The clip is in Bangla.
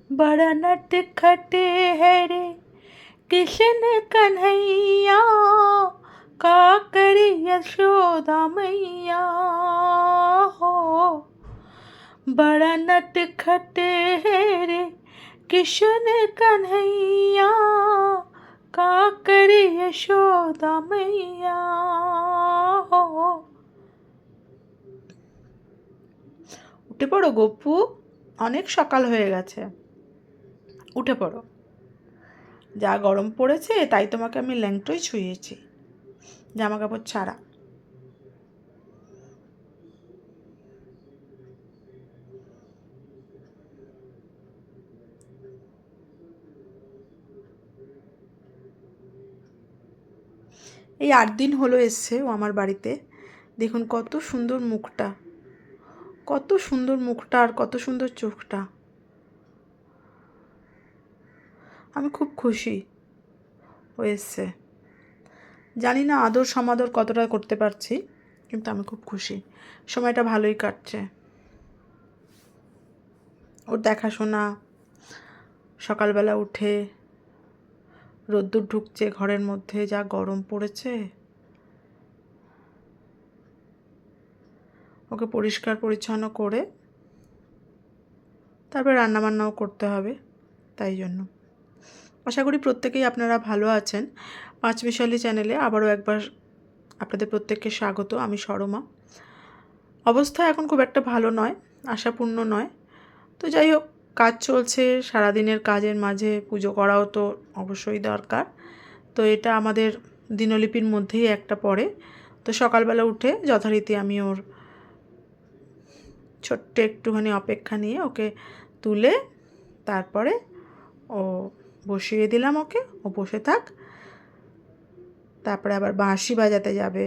बड़ा नटखटे है रे किशन कन्हैया, का करे यशोदा मैया हो। बड़ा नटखटे है रे किशन कन्हैया, का करे यशोदा मैया हो। উঠে পড়ো গপু, অনেক সকাল হয়ে গেছে, উঠে পড়ো। যা গরম পড়েছে তাই তোমাকে আমি ল্যাংটোই ছুঁয়েছি, জামা কাপড় ছাড়া। এই 8 দিন হলো এসছে ও আমার বাড়িতে। দেখুন কত সুন্দর মুখটা, কত সুন্দর মুখটা আর কত সুন্দর চোখটা। আমি খুব খুশি ও এসছে। জানি না আদর সমাদর কতটা করতে পারছি, কিন্তু আমি খুব খুশি, সময়টা ভালোই কাটছে। ওর দেখাশোনা, সকালবেলা উঠে রোদ্দুর ঢুকছে ঘরের মধ্যে, যা গরম পড়েছে, ওকে পরিষ্কার পরিচ্ছন্ন করে তারপর রান্নাবান্নাও করতে হবে, তাই জন্য। আশা করি প্রত্যেকেই আপনারা ভালো আছেন। পাঁচমিশালি চ্যানেলে আবারও একবার আপনাদের প্রত্যেককে স্বাগত। আমি সরমা। অবস্থা এখন খুব একটা ভালো নয়, আশাপূর্ণ নয়। তো যাই হোক, কাজ চলছে, সারাদিনের কাজের মাঝে পুজো করাও তো অবশ্যই দরকার। তো এটা আমাদের দিনলিপির মধ্যেই একটা পড়ে। তো সকালবেলা উঠে যথারীতি আমি ওর ছোট্ট একটুখানি অপেক্ষা নিয়ে ওকে তুলে তারপরে ও বসিয়ে দিলাম ওকে, ও বসে থাক। তারপরে আবার বাঁশি বাজাতে যাবে,